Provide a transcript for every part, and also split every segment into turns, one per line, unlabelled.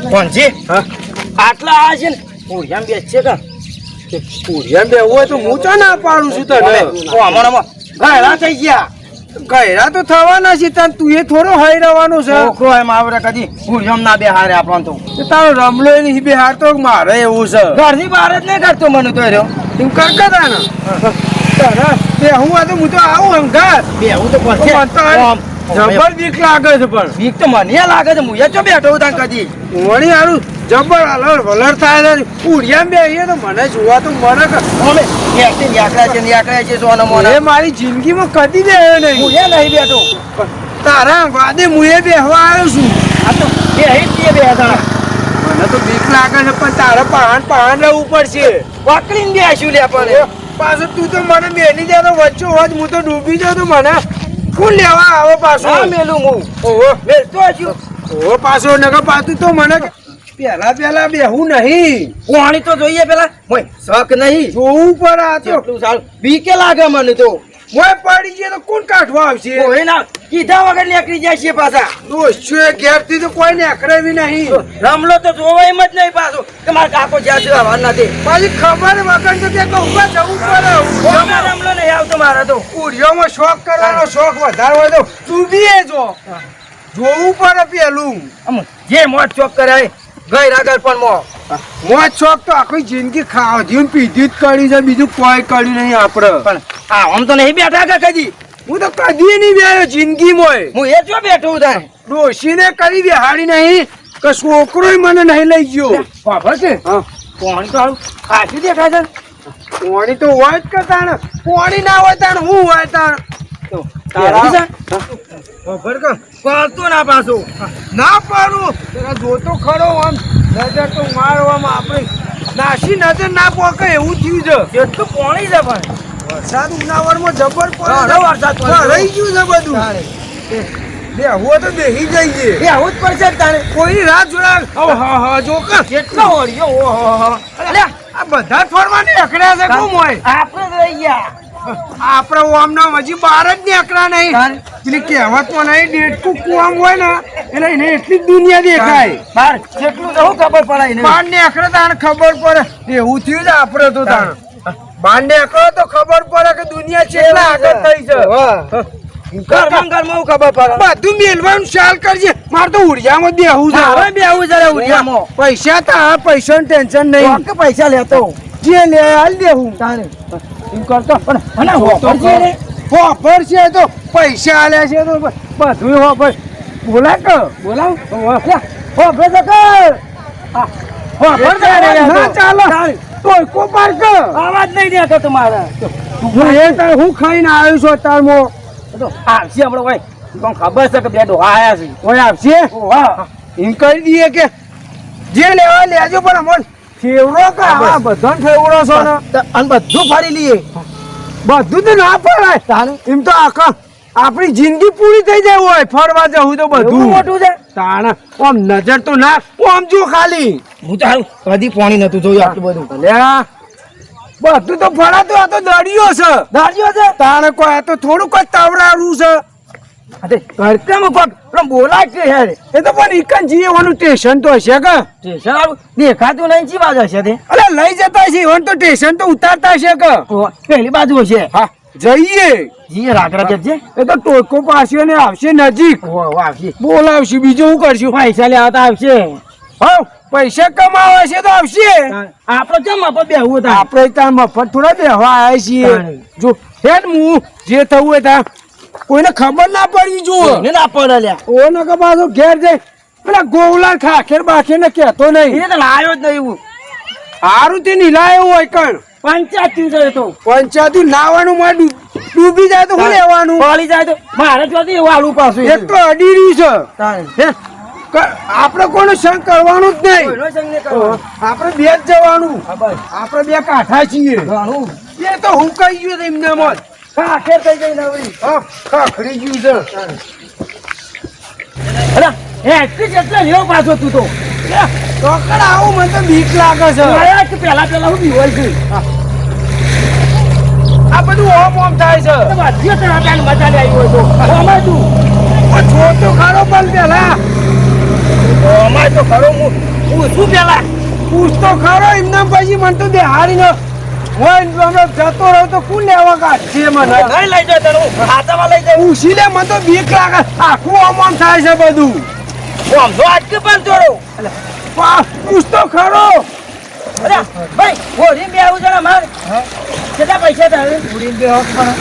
કોણજી
હા
આટલા આ છે ને પૂરિયામ બેસ છે કે
પૂરિયામ બેહવું હોય તો હું ચા ના પાડું છું તને
હમણાં ઘણા થઈ ગયા
ગયરા તો થવાના છે તને તું એ થોડો હાઈ રહેવાનો છે
છોકરો એમ આવડે કદી પૂરિયામ ના બેહારે આપણને તો
તારો રમલો નહીં બેહાર તો મારે એવું છે
ઘરની બહાર જ નહીં કરતો મને તો રહ્યો
તું કરતા તા ને બેહું આ તો હું તો આવું અંગાર
બેહું તો પડશે
જબર બીક લાગે છે પણ
બીક તો મને લાગે છે હું ચો બેઠો હું ત્યાં કદી
વળી હારું જબર અલર વલર થાય છે પૂરિયામ બેહીએ તો મને જોવા તો મને
અમે ન્યાકળ્યા છે સોનો મોનો
એ મારી જિંદગીમાં કદી બેહ્યો નહીં
હું એ નહીં બેઠો
તારા વાદે હું એ બેહવા આવ્યો છું
આ તો બે હતા
મને તો બીક લાગે છે પણ તારે પહાણ રહેવું પડશે
પકડીને બેસ્યું લે પણ
પાછું તું તો મને મેલી દે તો વચ્ચો હોત હું તો ડૂબી જાઉં તો મને કોણ લેવા આવે પાછું
હા મેલું હું
ઓહો
મેલતો હજુ
ઓહો પાછો નગર પાછું તો મને પેલા બેહું નહીં
પાણી તો જોઈએ પેલા મોય શક નહીં
જોવું પડે આ તો
એટલું સારું બીકે લાગે મને તો
મોય પડી જાય તો કોણ કાઢવા આવશે
ઓય ના કીધા વગર નીકળી જાય છે પાછા
દોસ્તો ઘેરથી તો કોઈ નીકળે નહીં
રમલો તો જોવા એમ જ નહીં પાછો કે મારા કાકો જ્યાં છે હવા નથી
પાછી ખબર વગર તો ત્યાં ઉભા જવું પડે
રમલો નહીં આવતો મારા તો
કુડિયોમાં શોખ કરવાનો શોખ વધારે હોય તો ડૂબીએ જોવું પડે પેલું
જે મોજ ચોક કરાય ગઈ આગળ પણ
મોજ શોખ તો આખી જિંદગી ખાધી પીધી જ કરી છે બીજું કોઈ કર્યું નહીં આપડે
પણ હા આમ તો નહીં બેઠા કે કદી
હું તો કદી નહીં બેઠો જિંદગીમાં
હું એ જો બેઠો થાય
ડોશીને કરી બેહાડી નહીં કે છોકરો મને નહીં લઈ ગયો
ખબર છે પાણી તો આવું ખાસી દેખાય છે
પાણી તો હોય જ કરતા ને પાણી ના હોય તાણ હું હોય તાણ ખબર કે
પાડતો ના પાછો
ના પાડું તેના જોતો ખરો આમ નજર તો મારવામાં આપણે નાસી નજર ના પોકે એવું થયું છે
એટલું પાણી છે પણ
વરસાદ ઉનાવરમાં જબર
વરસાદ
રહી ગયું છે બધું બેહું તો બેહી જઈએ
એ આવું જ પડશે તારે
કોઈ રાત જોડા હા જો
કેટલો હોળ્યો ઓહો અલ્યા
આ બધા ફરવા નીકળ્યા છે કોમ હોય
આપણે જ રહી ગયા
આપડે ઓમના હજી બહાર જ નીકળ્યા નહીં પેલી કહેવતમાં નહીં ડેટકું કુવામ હોય ને એટલે એને એટલી જ દુનિયા દેખાય
બાર કેટલું તો ખબર પડાય ને
બહાર નીકળે તાણ ખબર પડે એવું થયું છે આપડે તો તાણ બહાર નીકળો તો ખબર પડે કે દુનિયા કેટલા આગળ થઈ છે
ઘરમાં ખબર પડે
બધું મેલવાનું ચાલ કરજે મારે તો ઉડિયામાં બેહવું છે
હવે બેહવું છે ઉડિયામાં
પૈસા તો હા પૈસાનું ટેન્શન નહીં
કે પૈસા લેતો
જે લે હાલ દેવું
તારે એમ કરતો પણ
હોફર છે તો પૈસા આલ્યા છે તો બધું હોફર બોલા કે
બોલાવ
હોફર તો કર હોફર ના ચાલો ટોયકો પાર કર
આવાજ નહીં દેતો તમારા
હું ખાઈને આવ્યો છું તારમાં
તો આવશે હમણાં ભાઈ તમને ખબર છે કે બે ડોહા આયા છે
કોઈ આવશે
હા
એમ કહી દઈએ કે જે લેવા લેજો પણ અમોલ ફેવરો કે આ બધાને ફેવરો છો ને
અને બધું ફરી લઈએ
બધું તો ના પડાય એમ તો આખા આપણી જિંદગી પૂરી થઈ જાય હોય ફરવા જવું તો બધું
મોટું છે
તાણા આમ નજર તો ના આમ જો ખાલી
હું તો હારું કદી પાણી નતું જોયું આટલું બધું
અલ્યા બધું તો ફરાતું આ તો દરિયો છે
દાદીઓ છે
તાણે કોઈ આ તો થોડું કોઈ તવડાવું છે
ઘરકામાં કોક પણ બોલાય છે યાર
એ તો પણ ઇકન જીવવાનું સ્ટેશન તો હશે કે
સ્ટેશન આવું દેખાતું નહીં ચી બાજુ હશે તે
અરે લઈ જતા છે ઇવન તો સ્ટેશન તો ઉતારતા છે કે
પહેલી બાજુ હશે
હા જઈએ
જીએ રાકડા છે
એ તો ટોકો પાસે ને આવશે નજીક
આવશે
બોલાવશે બીજું શું કરશું
પૈસા લેવા આવશે
હા પૈસા કમાવા છે તો આવશે
આપડે કેમ મફત બેહવું હતા
આપણે ત્યાં મફત થોડા બેહવા આવ્યા છીએ જો હેડ હું જે થવું હોય ત્યાં કોઈને ખબર ના પડવી જુઓ
ના પડે લ્યા
ઓ ન કે પાછો ઘેર જાય પેલા ગોવલા ખાખેર બાખેર ને કહેતો નહીં
એ તો લાયો જ નહીં એવું
હારું તે નીલાયો હોય કણ
પંચાયત છે તો
પંચાયતી નાવાનું માં ડૂબી જાય તો શું લેવાનું
પડી જાય તો મારે જોતી વાળું પાછું
એક તો અડી રહ્યું છે આપણે કોનો સંગ કરવાનું જ નહીં આપણે બે જ જવાનું આપણે બે કાઠા છીએ એ તો હું કહી ગયું એમને મત
આખેર થઈ ગઈ નવરી
ખખડી ગયું છે
અરે એટલી જેટલા લેવો પાછો તું તો
ચોકડ આવું મને તો બીક લાગે છે
પેલા હું બીવાય છું
આ બધું ઓમ ઓમ થાય છે
મજા લઈ આવ્યો તો
જો તો ખરો પણ પેલા
અમારે તો ખરો હું પૂછું પેલા
પૂછ તો ખરો એમને પછી મને તો બેહાડીને હોય હમણાં જતો રહ્યો તો કોણ લેવા કાઢશે મને
નહીં લઈ જાવ તને ખાતામાં લઈ જાવ
પૂછી લે મને તો બીક લાગે આખું આમ થાય છે બધું
આમ તો આજકે પણ જોડો
પૂછ તો ખરો
અરે ભાઈ હોરી બે આવું જરા માર કેટલા પૈસા તારે
ઉડીને બેહો પણ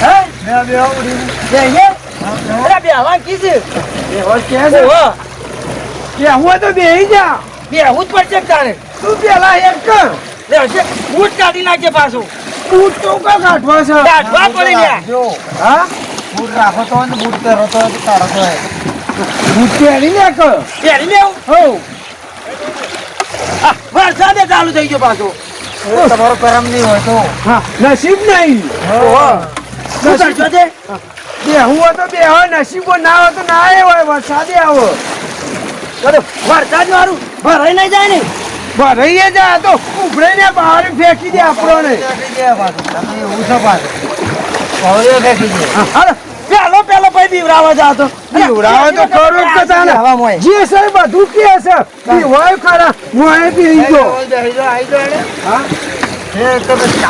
હે
બેહો ઉડીને
બે અરે બે હવા કીધું
બેહો કે છે કે હું તો બેહી જા
બે આવું જ પડશે તારે
તું પેલા એક કર
લે હશે બૂટ કાઢી નાખજે પાછું
તું તો કા કાઢવા છે
કાઢવા પડે લ્યા
હા
બૂટ રાખો તો ને બૂટ પહેરો તો તારો તો
બૂટ પહેરી લે કર
પહેરી લેવું
હો
વરસાદે ચાલુ થઈ ગયો પાછો
તમારો કરમ નહીં હોય તો
હા નસીબ નહીં
શું કરશો તે
બેહું હોય તો બેહો નસીબો ના હોય તો ના આવે હોય વરસાદે આવો
બધું વરસાદ વાળું ભરાઈ નહીં જાય ને
ભરાઈએ જા તો ઉભરે ને બહાર ફેંકી દે આપણને
ફેંકી દે પાછું તમે એવું છે પાછું પવળીઓ ફેંકી દે
પેલો ભાઈ બીવરાવા જાતો
બીવરાવે તો ખરું જ કથા ને. જે છે એ બધું કે છે બીવાય ખરા હું અહીં બેહી ગયો હા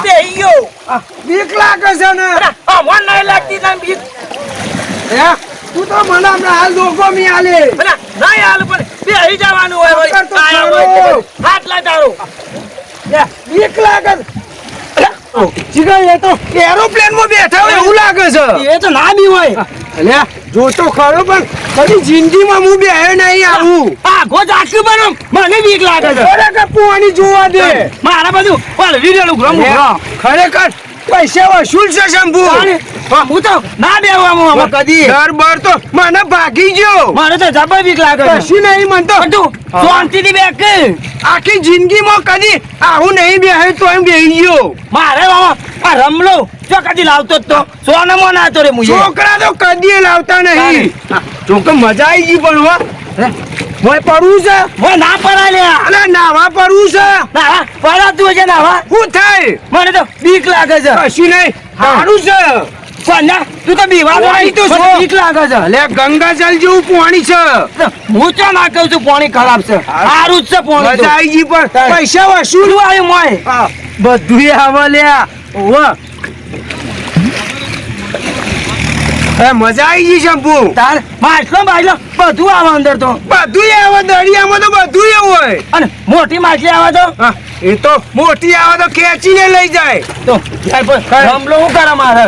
બેહી ગયો
બીક લાગે છે ને
અમન નહીં લાગતી તને બીક
હે તું તો મને હમણાં હાલ લોકો મી આલે
અલા નહીં હાલ પણ બેહી જવાનું હોય વળી.
પકડ તો
આયા
ખરો.
હોય તો હાથ લા તારો
બીક લાગે છે. જીગર એ તો એરોપ્લેન માં બેઠા હોય એવું લાગે છે
એ તો ના બી હોય
અલ્યા જો તો ખરો પણ કદી જિંદગીમાં હું બેહ્યો નહીં આવું
આ ગોજ આખી બનો મને બીક લાગે છે
ખરેખર પોણી જોવા દે
મારા બધું પલવી દેલું ગ્રમ
ખરેખર પૈસા વસૂલ છે શંભુ
હું તો ના બેવા હું હવે કદી
ડર બર તો મને ભાગી ગયો
મારે તો જબર બીક લાગે છે
કશું નહીં મન તો
બધું શાંતિથી બેક
આખી જિંદગીમાં કદી આવું નહીં બેહ્યો તો એમ બેહી ગયો
મારે બાબા આ રમલો જો કદી લાવતો જ તો સોનામાં ના તો રે મુજે
છોકરા તો કદી લાવતા નહીં જો કે મજા આવી ગઈ પણ હો મોય પડવું છે
હું ના પડાય લે
અલે નાવા પડવું છે
ના પડાતું છે નાવા
શું થાય
મને તો બીક લાગે છે
કશું નહીં સારું છે
પણ ના તું તો બીવા
પાણી તો
મને
છો.
બીક લાગે છે
અલે ગંગાજળ જેવું પાણી છે
હું તો ના કહું છું પાણી ખરાબ છે સારું જ છે પાણી
મજા આવી ગઈ પણ પૈસા વસૂલ
શું આવ્યું મોય
બધું આવે લ્યા ઓવા મજા આવી ગઈ શંભુ
તાર માછલો બાછલો બધું આવે અંદર તો
બધું આવે દરિયામાં તો બધું હોય
અને મોટી માછલી આવે તો
હા, એ તો મોટી આવે તો ખેંચીને લઈ જાય
તો રમલો હું કરે મારે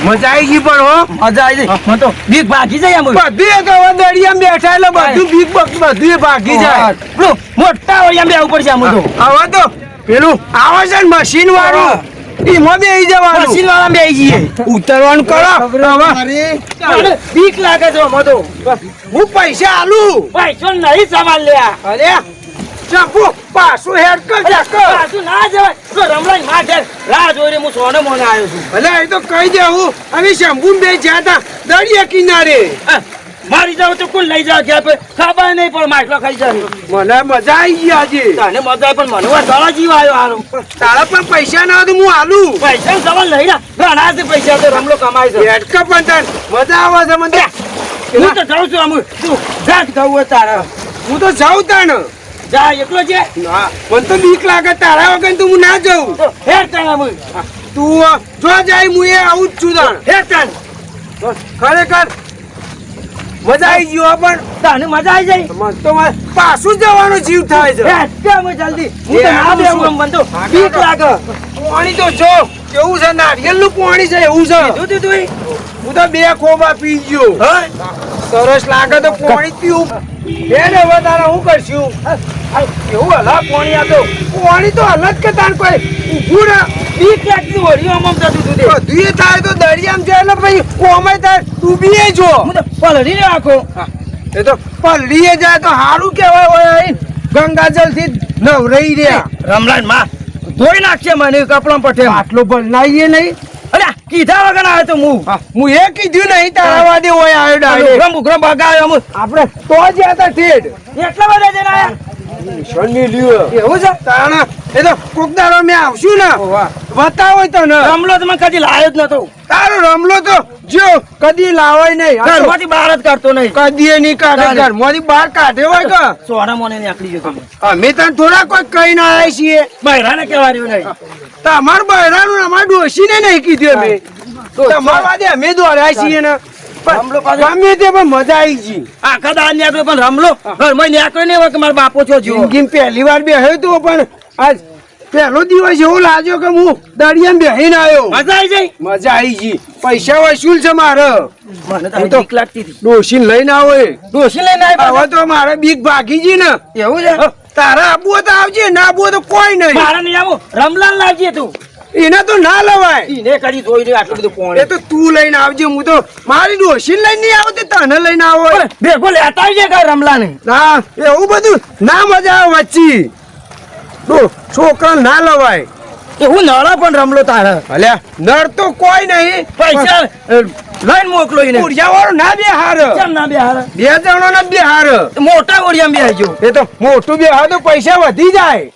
મજા આવી ગઈ પણ હો
મજા આવી જાય મને તો બીક ભાગી જાય એમ
બધું એ તો હવે દરિયામાં બેઠા એટલે બધું બીક બધું એ ભાગી જાય
પેલું મોટા હોય એમ બેવું પડશે આમ તો
હવે તો પેલું આવે છે ને મશીન વાળું એમાં બેસી જવાનું
મશીન વાળા બેસી જઈએ
ઉતરવાનું કરો
મને બીક લાગે છે મને તો
હું પૈસા આલું
પૈસો નહીં સવાલ લ્યા
અરે શંભુ પાછું હેડ કર
પાછું ના જવાય તો રમલાઈ માથે રાહ જોઈને હું સોનો મોને આવ્યો છું
ભલે એ તો કહી દેવું અમે શંભુ બે જ્યાં તા દરિયા કિનારે
મારી જાવ તો કુલ લઈ જાવ ક્યાં ખબર નહીં પણ માટલો ખાઈ જાય
મને મજા આવી ગઈ આજે
તને મજા આવે પણ મને ગળા જીવ આવ્યો હારો
તારા પણ પૈસા ના હોય તો હું આલું
પૈસા સવાલ નહીં ના ઘણા છે પૈસા તો રમલો કમાય છે
હેડ કર પણ તને મજા આવે છે મને
હું તો જાઉં છું આમ તું જાત ખાવું હોય તારા
હું તો જાઉં તાણ
જા એકલો છે
હા મને તો બીક લાગે તારા વગર તો હું ના જાઉં
તો હેર તારા હું
તું જો જાય હું એ આવું જ છું તાણ
હેર તાર
ખરેખર મજા આવી ગયો પણ
તને મજા આવી જાય
મને તો પાછું જવાનો જીવ થાય છે
હેર કેમ જલ્દી હું તો ના બેવું એમ મને તો બીક લાગે
પાણી તો જો કેવું છે નારિયેળનું પાણી છે એવું છે
તું તું
હું તો બે ખોબા પી ગયો
હા
સરસ લાગે તો પાણી પીવું બે ને હવે તારે શું કરશું કેવું હલા પાણી આ તો પાણી તો હલત કે તાર કોઈ ઊભું ને
બીક લાગતી હોળી આમ જતું તું તે
બધું એ થાય તો દરિયામાં જાય એટલે પછી ઓમે થાય ડૂબીએ જો
હું તો પલળી ને આખો
એ તો પલ્લીએ જાય તો સારું કહેવાય હોય ગંગાજળ થી નવરાઈ રહ્યા
રમલાન માં ધોઈ નાખશે મને કપડાં પઠે
આટલો બનાવીએ નહીં
અરે કીધા વગર આવ્યો તો
હું એ કીધું નહીં તારા વાદે હોય આવ્યો ડાયરેક્ટ
ઉગ્રમ બગાવ્યો
આપણે તો જ હતા ઠેઠ
એટલા બધા જણા આયા
શનિ લ્યો
એવું છે
તાણા એ તો કોક દાડો મેં આવશું ને બતાવો તો ને
રમલો તો મને કદી લાયો જ નતો
તારો રમલો તો જો કદી લાવાય નહીં આ તો
ઘરમાંથી બહાર જ કાઢતો નહીં
કદી નહીં કાઢે
તારે.
ઘરમાંથી બહાર કાઢે હોય કે
સોના મોને નીકળી ગયો તમે
અમે તને થોડા કોઈ કઈ ના આવ્યા છીએ
બહેરાને કહેવા રહ્યું નહીં
તમાર બહેરાનું અમાર ડોશીને નહીં કીધું અમે તમારા વાદે અમે દોડ્યા છીએ ને
રમલો પાછો-
ગમે તે પણ મજા આવી ગઈ
આખા દાળ નીકળ્યો પણ રમલો ઘરમાં નીકળ્યો નહીં હોય કે મારા બાપો છો જીવો
જિંદગી પહેલી વાર બેહ્યો તો પણ આજ પહેલો દિવસ એવો લાગ્યો કે હું દરિયામાં બેહીને આવ્યો
મજા આવી જાય
મજા આવી ગઈ પૈસા વસૂલ છે મારે
મને
એ
તો
તો
બીક લાગતી હતી
ડોશીને લઈને આવો એ.
ડોશી લઈને આવ્યા
હવે તો મારે બીક ભાગી ગઈ ને
એવું છે
તારા આબુ હોય તો આવજે ના આબુ હોય તો કોઈ નહીં
મારા નહીં આવું રમલાલ લાવજે તું
એને તો ના લવાય
ઈને કરી જોઈ રહ્યો આટલું બધું
એ
પોણે
તો તું લઈને આવજે હું તો મારી ડોશીને લઈને નહીં આવું તે તને લઈને આવો
ભેગો લેતા આવજે કઈ રમલા નહીં
ના એવું બધું ના મજા આવે વચ્ચે છોકરા ના લવાય
હું નળો પણ રમલો તારે
અલ્યા નર તો કોઈ નહીં
પૈસા લઈને મોકલો એને
ઉડિયા વાળો ના બે હાર
કેમ ના બે હાર
બે જણો ના બે હાર
મોટા ઓડિયા બે જો
એ તો મોટું બે હાર તો પૈસા વધી જાય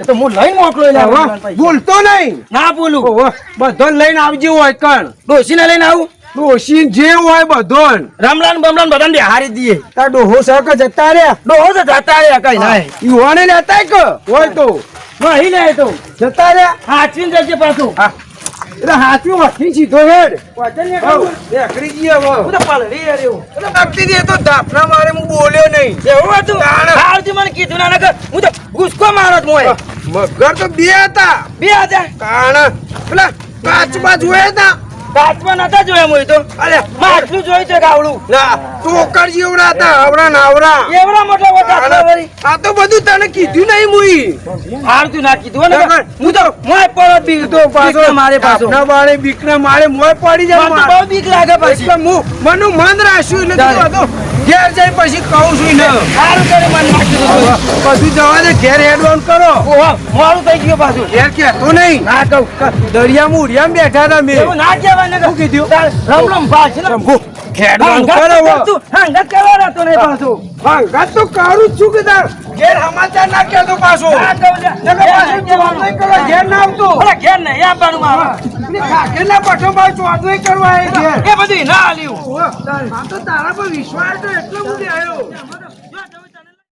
તો હું લઈને મોકલો એને
હવે
રમલાલ પૈસા.
બોલતો નહીં
ના બોલું
ઓહો, બધો લઈને આવજે હોય કણ
ડોશીને લઈને આવું
ડોશી જે હોય બધો
રમલાન બમલાન બધાને બેહારી દઈએ
તાર ડોહો સક જતા રહ્યા
ડોહો તો જતા રહ્યા કઈ ના
યુવાને લેતા કે હોય તો
નહીં લે તો
જતા રહ્યા
હાચવીને જજે પાછું
હા એટલે હાથમાં વઠી સીધો હેડ
વચન ને
હઉ,
કહું.
દેખડી ગઈ હવે
હું તો પલળી રહ્યો.
એટલે ભક્તિ દે તો દાફના મારે હું બોલ્યો નહીં
એવું હતું હાવજી મને કીધું ના નકર હું તો ગુસ્કો મારત મોય
મગર તો બે હતા
બે હતા
કારણ પેલા કાચબા જોયા હતા
કાચમાં નતા જોયા મોય તો
અરે
માટલું જોયું છે ગાવડું
ના ટોકર જેવડા હતા આવડા નાવડા
એવડા મોટા મોટા હતા વળી.
આ તો બધું તને કીધું નહીં મુઈ
હારું તું ના કીધું હો ને હું તો મોય પડત બી
તો પાછો
મારે પાછો
આપના વાળે બીકના મારે મોય પડી જાય
મને તો બહુ બીક લાગે પછી
એટલે હું મનું મન રાખ્યું એટલે
ચાલે.
કીધું હતો ઘેર જઈ પછી કહું છું ને
હારું કરે મને ના કીધું
બધું જવા દે ઘેર હેડવાન કરો
ઓહો મોડું થઈ ગયું પાછું
ઘેર કહેતો નહીં
ના કહું
દરિયામાં ઉડિયામાં બેઠા હતા મેં
એવું ના કહેવાય ને
શું કીધું?
રમલમ ભાગ છે ને
શંભુ, હેડવાન કરો હવે.
હંગત કરવા રહેતો નહીં પાછું
હંગાત તો કરું જ છું કે તાર ઘેર સમાચાર ના કહેતો પાછો
ના કહું લે.
નકર પાછો જવાબ નહીં કરવા ઘેર ના આવતો
અરે ઘેર નહીં આપવાનું મારે
એટલે કાકીના પઠો ભાઈ ચોટલી કરવા એ ઘેર
એ બધું ના આલ્યું
આ તો તારા પર વિશ્વાસ તો એટલો બધો આવ્યો